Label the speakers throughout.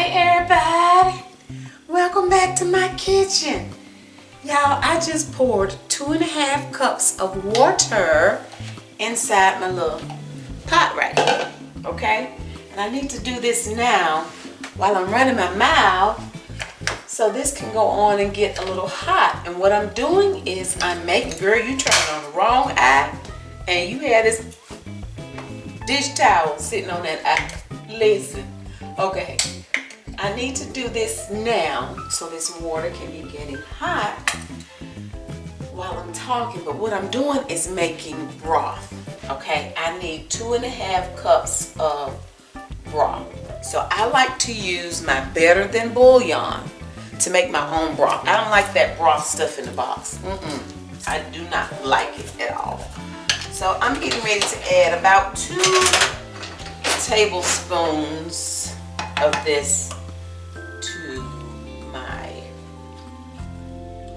Speaker 1: Hey everybody, welcome back to my kitchen. Y'all, I just poured 2.5 cups of water inside my little pot right here, okay? And I need to do this now while I'm running my mouth so this can go on and get a little hot. And what I'm doing is I'm making, girl, you turned on the wrong eye and you had this dish towel sitting on that eye. Listen, okay. I need to do this now so this water can be getting hot while I'm talking. But what I'm doing is making broth, okay? I need 2.5 cups of broth. So I like to use my Better Than bouillon to make my own broth. I don't like that broth stuff in the box. I do not like it at all. So I'm getting ready to add about 2 tablespoons of this to my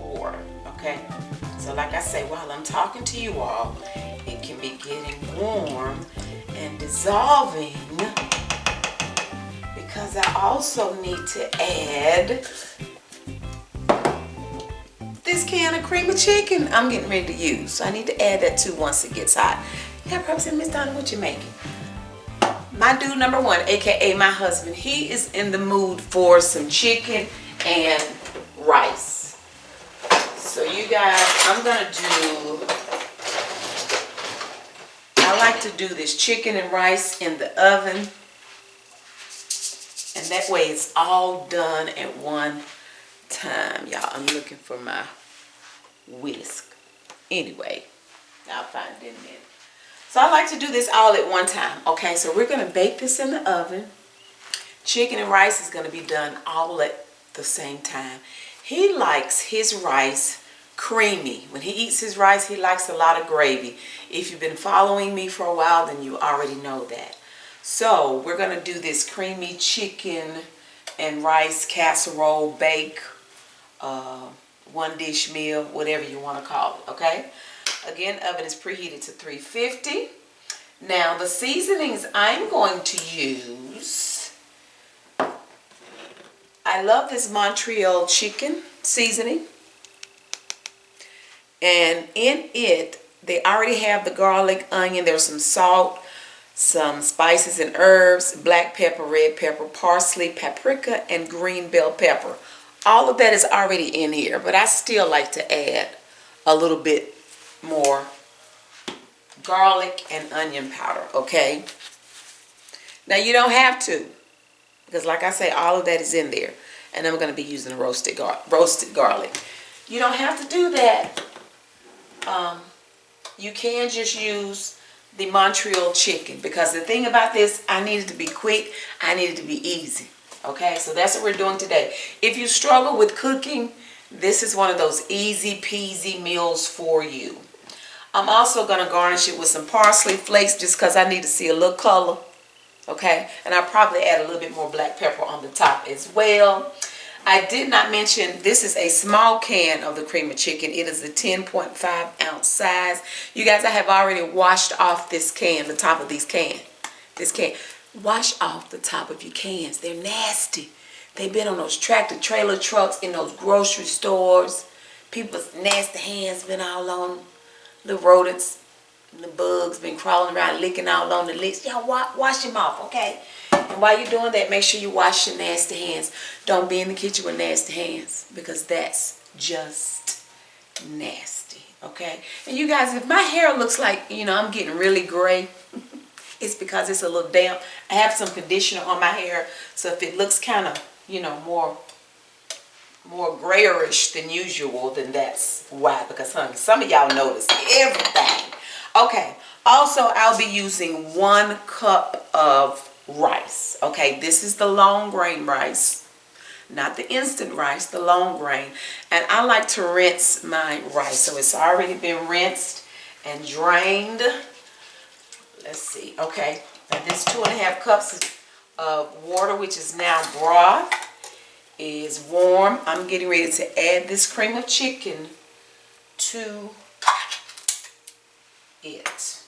Speaker 1: water, okay? So like I say, while I'm talking to you all, it can be getting warm and dissolving because I also need to add this can of cream of chicken I'm getting ready to use. So I need to add that too once it gets hot. Yeah, probably said, Miss Donna, what you making? My dude number 1, aka my husband, he is in the mood for some chicken and rice. So you guys, I like to do this chicken and rice in the oven. And that way it's all done at one time. Y'all, I'm looking for my whisk. Anyway, I'll find it in a minute. So I like to do this all at one time. Okay, so we're going to bake this in the oven. Chicken and rice is going to be done all at the same time. He likes his rice creamy. When he eats his rice, he likes a lot of gravy. If you've been following me for a while, then you already know that. So we're going to do this creamy chicken and rice casserole bake, one dish meal, whatever you want to call it, okay? Again, oven is preheated to 350. Now, the seasonings I'm going to use, I love this Montreal chicken seasoning. And in it, they already have the garlic, onion, there's some salt, some spices and herbs, black pepper, red pepper, parsley, paprika, and green bell pepper. All of that is already in here, but I still like to add a little bit more garlic and onion powder, okay? Now you don't have to, because like I say, all of that is in there. And I'm going to be using a roasted garlic. You don't have to do that. You can just use the Montreal chicken, because the thing about this, I need it to be quick, I need it to be easy, okay? So that's what we're doing today. If you struggle with cooking, this is one of those easy peasy meals for you. I'm also going to garnish it with some Parsley Flakes just because I need to see a little color, okay? And I'll probably add a little bit more black pepper on the top as well. I did not mention, this is a small can of the cream of chicken. It is a 10.5 ounce size. You guys, I have already washed off this can, the top of these cans. This can. Wash off the top of your cans. They're nasty. They've been on those tractor trailer trucks in those grocery stores. People's nasty hands been all on the rodents. The bugs been crawling around, licking all on the lids. Y'all wash them off, okay? And while you're doing that, make sure you wash your nasty hands. Don't be in the kitchen with nasty hands, because that's just nasty, okay? And you guys, if my hair looks like, I'm getting really gray, it's because it's a little damp. I have some conditioner on my hair, so if it looks kind of, more grayish than usual, then that's why. Because, honey, some of y'all notice everything. Okay, also I'll be using 1 cup of rice. Okay, this is the long grain rice, not the instant rice, the long grain. And I like to rinse my rice, so it's already been rinsed and drained. Let's see. Okay, now this 2.5 cups of water, which is now broth, is warm. I'm getting ready to add this cream of chicken to it.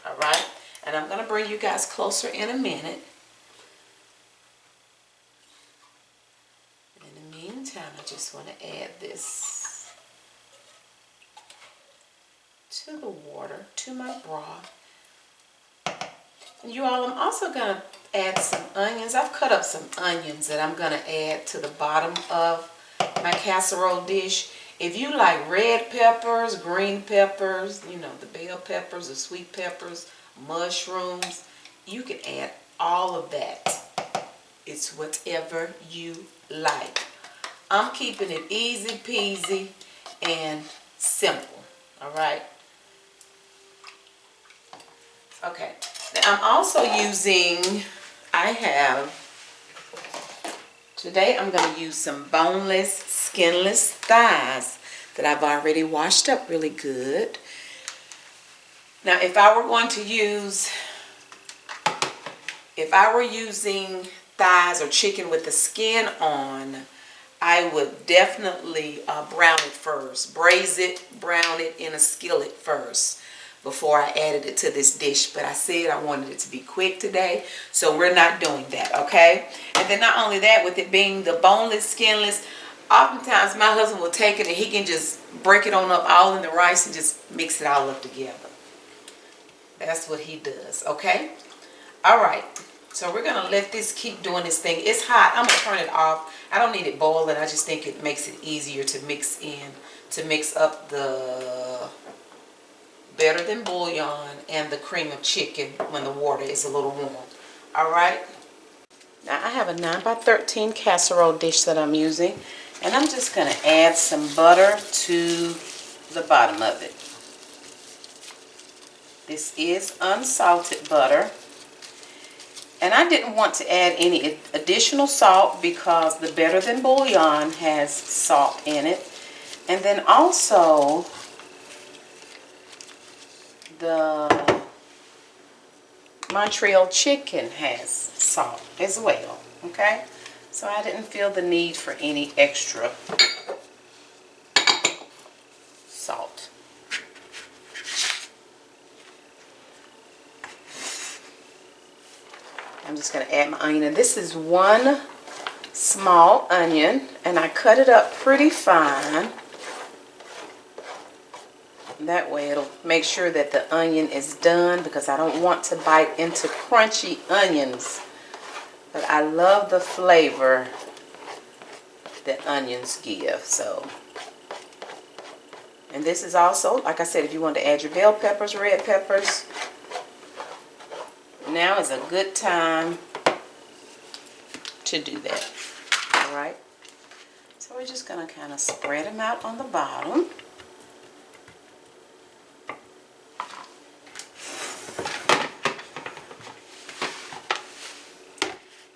Speaker 1: All right, and I'm going to bring you guys closer in a minute. just want to add this to the water, to my broth. You all, I'm also going to add some onions. I've cut up some onions that I'm going to add to the bottom of my casserole dish. If you like red peppers, green peppers, you know, the bell peppers, the sweet peppers, mushrooms, you can add all of that. It's whatever you like. I'm keeping it easy peasy and simple. All right. Okay. Now I'm also using, today I'm going to use some boneless, skinless thighs that I've already washed up really good. Now if I were using thighs or chicken with the skin on, I would definitely brown it first. Braise it, brown it in a skillet first before I added it to this dish. But I said I wanted it to be quick today, so we're not doing that, okay? And then not only that, with it being the boneless, skinless, oftentimes my husband will take it and he can just break it on up all in the rice and just mix it all up together. That's what he does, okay? All right. So we're going to let this keep doing this thing. It's hot. I'm going to turn it off. I don't need it boiling. I just think it makes it easier to mix up the better than bouillon and the cream of chicken when the water is a little warm. All right. Now I have a 9x13 casserole dish that I'm using. And I'm just going to add some butter to the bottom of it. This is unsalted butter. And I didn't want to add any additional salt because the Better Than Bouillon has salt in it. And then also the Montreal chicken has salt as well. Okay? So I didn't feel the need for any extra salt. I'm just going to add my onion. And this is one small onion, and I cut it up pretty fine. That way it'll make sure that the onion is done, because I don't want to bite into crunchy onions. But I love the flavor that onions give. So, and this is also, like I said, if you want to add your bell peppers, red peppers, now is a good time to do that. All right. So we're just going to kind of spread them out on the bottom.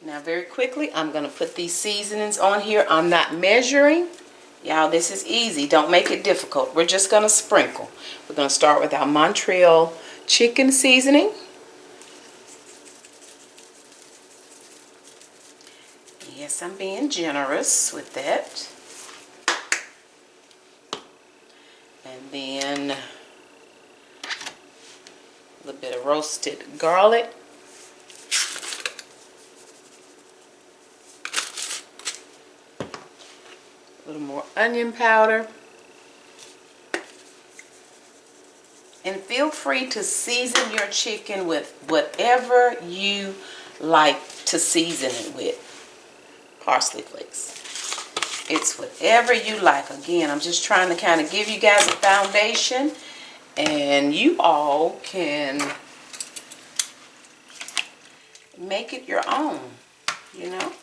Speaker 1: Now very quickly, I'm going to put these seasonings on here. I'm not measuring. Y'all, this is easy. Don't make it difficult. We're just going to sprinkle. We're going to start with our Montreal chicken seasoning. Yes, I'm being generous with that. And then a little bit of roasted garlic. A little more onion powder. And feel free to season your chicken with whatever you like to season it with. Parsley Flakes. It's whatever you like. Again, I'm just trying to kind of give you guys a foundation, and you all can make it your own, you know.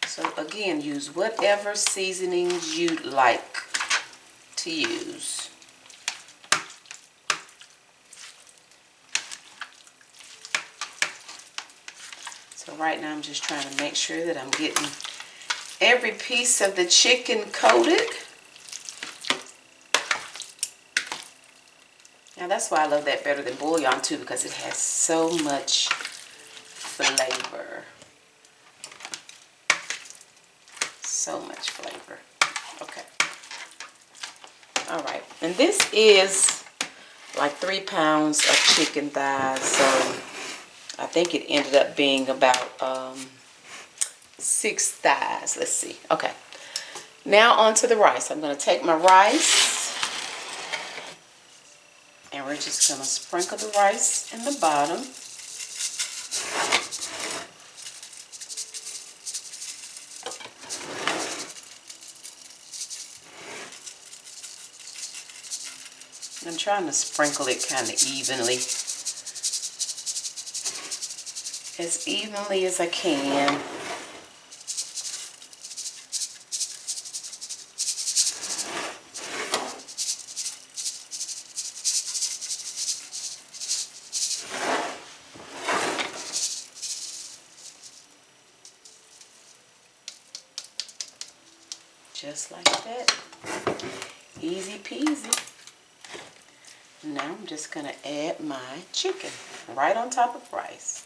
Speaker 1: So again, use whatever seasonings you like to use. So right now I'm just trying to make sure that I'm getting every piece of the chicken coated. Now that's why I love that Better Than Bouillon too, because it has so much flavor. So much flavor. Okay. Alright. And this is like 3 pounds of chicken thighs. So I think it ended up being about 6 thighs. Let's see. Okay. Now onto the rice. I'm going to take my rice and we're just going to sprinkle the rice in the bottom. I'm trying to sprinkle it kind of evenly. As evenly as I can. Just like that. Easy peasy. Now I'm just going to add my chicken right on top of rice.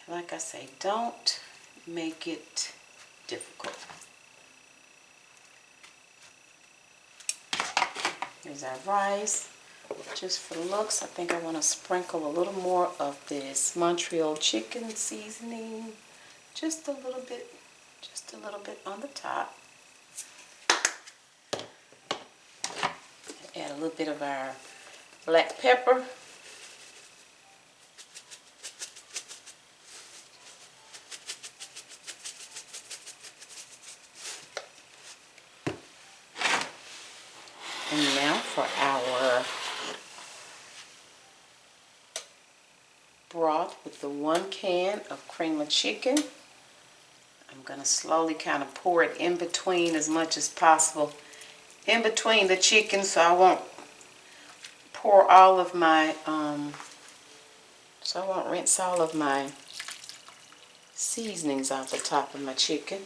Speaker 1: Like I say, don't make it difficult. Here's our rice. Just for looks, I think I want to sprinkle a little more of this Montreal chicken seasoning. Just a little bit on the top. Add a little bit of our black pepper. And now for our broth with the 1 can of cream of chicken. I'm going to slowly kind of pour it in between as much as possible. In between the chicken, so I won't pour all of my, so I won't rinse all of my seasonings off the top of my chicken.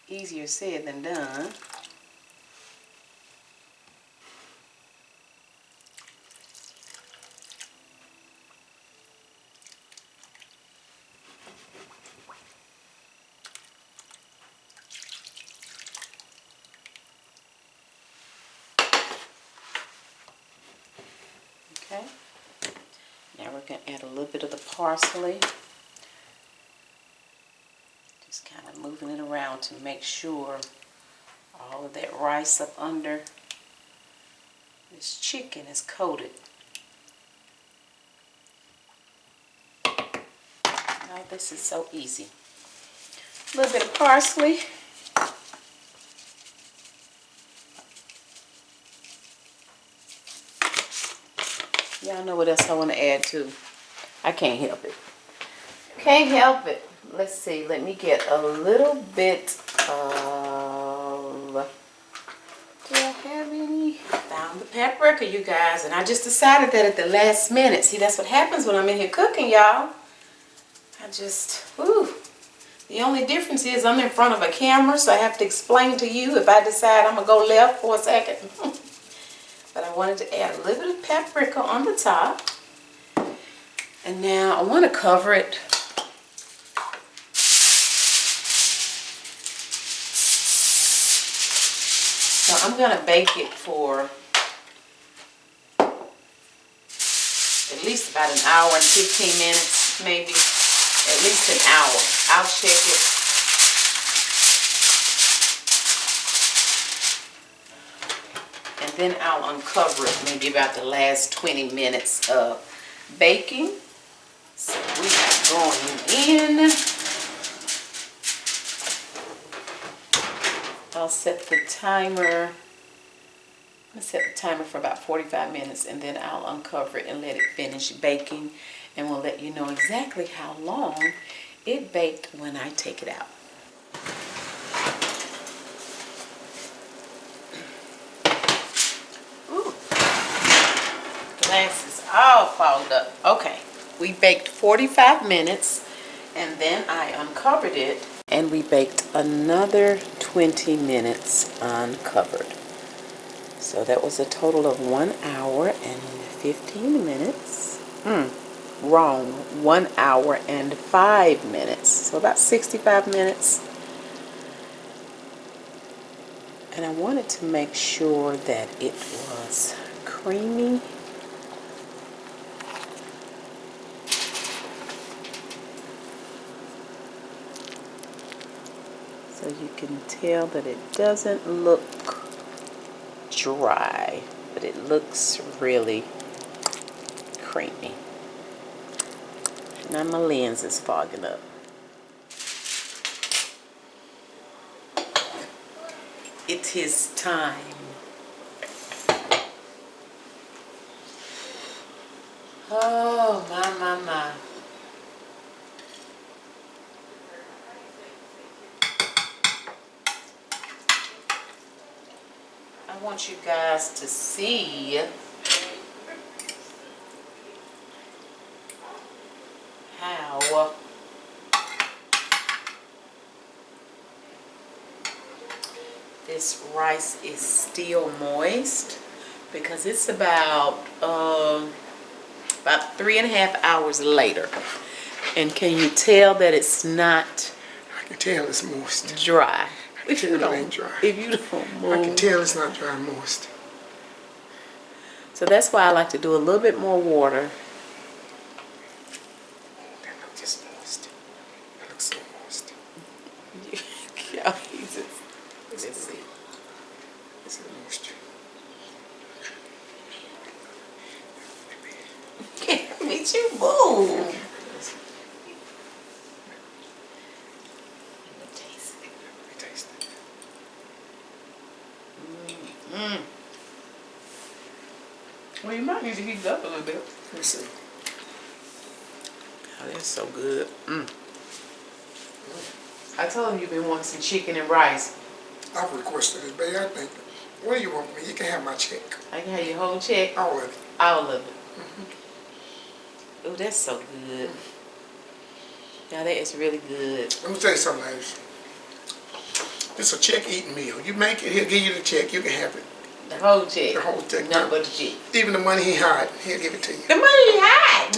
Speaker 1: Easier said than done. Okay. Now we're going to add a little bit of the parsley. Just kind of moving it around to make sure all of that rice up under this chicken is coated. Now this is so easy. A little bit of parsley. Y'all know what else I want to add too. I can't help it. Can't help it. Let's see. Let me get a little bit of... Do I have any? Found the paprika, you guys. And I just decided that at the last minute. See, that's what happens when I'm in here cooking, y'all. I just... Whew. The only difference is I'm in front of a camera, so I have to explain to you if I decide I'm going to go left for a second. But I wanted to add a little bit of paprika on the top. And now I want to cover it. So I'm going to bake it for at least about an hour and 15 minutes, maybe. At least an hour. I'll check it. And then I'll uncover it maybe about the last 20 minutes of baking. So we are going in. I'll set the timer. I'll set the timer for about 45 minutes and then I'll uncover it and let it finish baking. And we'll let you know exactly how long it baked when I take it out. Ooh. Glass is all fogged up. Okay, we baked 45 minutes and then I uncovered it and we baked another 20 minutes uncovered. So that was a total of 1 hour and 15 minutes. Wrong, 1 hour and 5 minutes. So about 65 minutes. And I wanted to make sure that it was creamy. So you can tell that it doesn't look dry, but it looks really creamy. Now my lens is fogging up. It is time. Oh, my. I want you guys to see how this rice is still moist, because it's about 3.5 hours later. And can you tell that it's not?
Speaker 2: I can tell it's moist.
Speaker 1: Dry.
Speaker 2: If you don't dry.
Speaker 1: If you don't move.
Speaker 2: I can tell it's not dry and moist.
Speaker 1: So that's why I like to do a little bit more water.
Speaker 2: That looks just moist. That looks so moist.
Speaker 1: Yeah, Jesus. Let's see.
Speaker 2: It's a moisture.
Speaker 1: Can't make you move. Well, you might need to heat it up a little bit.
Speaker 2: Let me see.
Speaker 1: Oh, that's so good. I told him you've been wanting some chicken and rice.
Speaker 2: I've requested it, baby. I think. What do you want from me? You can have my check.
Speaker 1: I can have your whole check.
Speaker 2: All of it.
Speaker 1: All of it. Oh, that's so good. Now that is really good.
Speaker 2: Let me tell you something, ladies. This is a check-eating meal. You make it, he'll give you the check. You can have it.
Speaker 1: The whole check.
Speaker 2: The whole check.
Speaker 1: Nothing but the check.
Speaker 2: Even the money he hired, he'll give it to you.
Speaker 1: The money he had.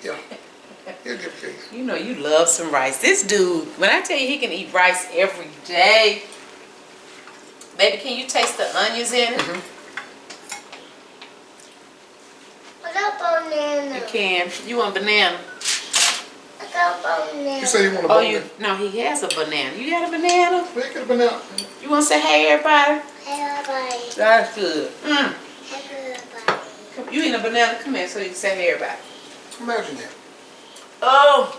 Speaker 2: Yeah. He'll give it to you.
Speaker 1: You know you love some rice. This dude, when I tell you he can eat rice every day, baby, can you taste the onions in it?
Speaker 3: I got banana.
Speaker 1: You can. You want banana?
Speaker 3: I got banana.
Speaker 2: You say you want a
Speaker 1: Oh,
Speaker 2: banana?
Speaker 1: no, he has a banana. You got a banana?
Speaker 2: Make it a banana.
Speaker 1: You want to say hey, everybody?
Speaker 3: Hey, everybody.
Speaker 1: That's good.
Speaker 3: Hey, everybody.
Speaker 1: Come, you eating a banana? Come here so you can say hey, everybody.
Speaker 2: Imagine that.
Speaker 1: Oh,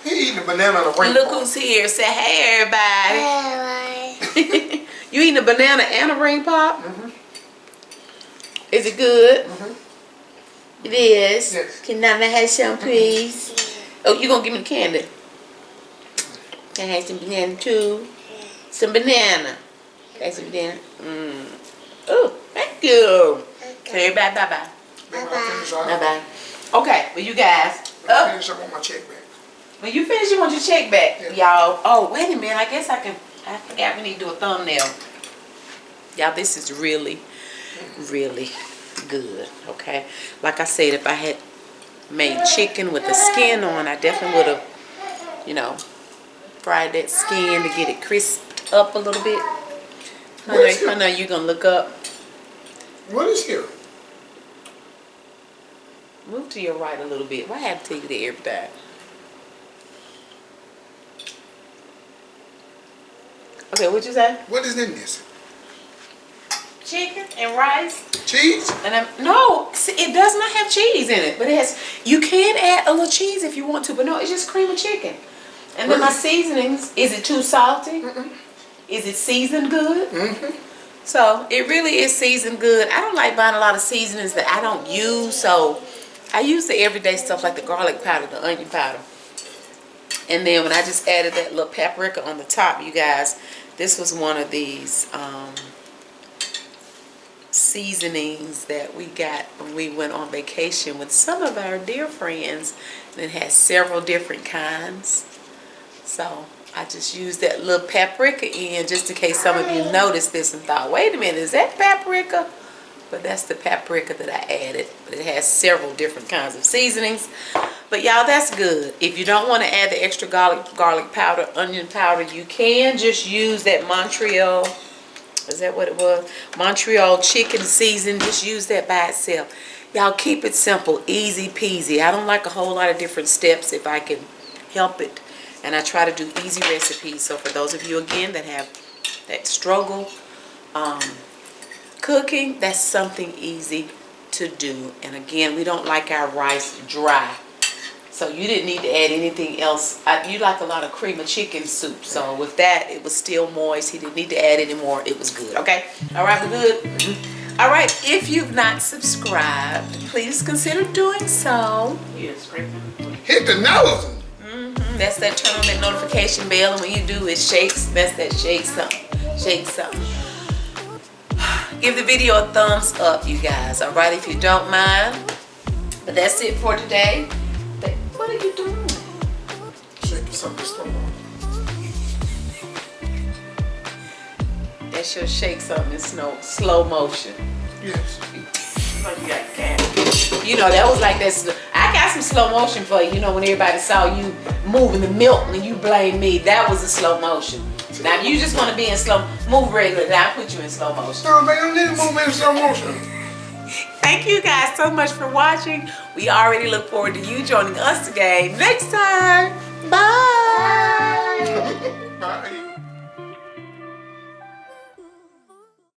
Speaker 2: He eating a banana on a rainbow.
Speaker 1: look who's here. Say hey, everybody.
Speaker 3: Hey, everybody.
Speaker 1: You eating a banana and a ring pop? Is it good? It is.
Speaker 2: Yes.
Speaker 1: Can Nana have some, please? Oh, you gonna give me the candy? Can I have some banana too? Some banana. Have some banana. Oh, thank you. Okay, bye, bye, bye.
Speaker 2: Then when I finish,
Speaker 1: Bye, bye. Okay, well, you guys.
Speaker 2: when I finish, I want my check back.
Speaker 1: When you finish, you want your check back,
Speaker 2: Yeah.
Speaker 1: y'all. Oh, wait a minute. I guess I forgot we need to do a thumbnail. Y'all, this is really, really good, okay? Like I said, if I had made chicken with the skin on, I definitely would have, fried that skin to get it crisped up a little bit. Honey, you gonna look up.
Speaker 2: What is here?
Speaker 1: Move to your right a little bit. Why have to take you there every time? Okay, what you say?
Speaker 2: What is in this?
Speaker 1: Chicken and rice.
Speaker 2: Cheese?
Speaker 1: And no, see, it does not have cheese in it, but it has. You can add a little cheese if you want to, but no, it's just cream of chicken. And then my seasonings. Is it too salty? Is it seasoned good? So it really is seasoned good. I don't like buying a lot of seasonings that I don't use, so I use the everyday stuff like the garlic powder, the onion powder. And then when I just added that little paprika on the top, you guys, this was one of these seasonings that we got when we went on vacation with some of our dear friends, and it has several different kinds. So I just used that little paprika in just in case some of you noticed this and thought, wait a minute, is that paprika? But that's the paprika that I added. But it has several different kinds of seasonings. But y'all, that's good. If you don't want to add the extra garlic powder, onion powder, you can just use that Montreal Is that what it was? Montreal chicken season. Just use that by itself. Y'all keep it simple, easy peasy. I don't like a whole lot of different steps if I can help it. And I try to do easy recipes. So for those of you, again, that struggle cooking, that's something easy to do. And again, we don't like our rice dry. So you didn't need to add anything else. You like a lot of cream of chicken soup. So with that, it was still moist. He didn't need to add any more. It was good. Okay? All right, we're good? All right, if you've not subscribed, please consider doing so.
Speaker 2: Yes, hit the nose.
Speaker 1: That's that turn on that notification bell, and when you do, it shakes. That's that shake something. Shake something. Give the video a thumbs up, you guys. All right, if you don't mind. But that's it for today. But what are you doing?
Speaker 2: Shaking something slow.
Speaker 1: That's your shake something in slow motion.
Speaker 2: Yes.
Speaker 1: You know, that was like that. I got some slow motion for you. You know, when everybody saw you moving the milk and you blame me, that was a slow motion. Now, if you just want to be in move regular, then I put you in slow motion.
Speaker 2: No, man, you need to move in slow motion.
Speaker 1: Thank you guys so much for watching. We already look forward to you joining us again next time. Bye.
Speaker 2: Bye.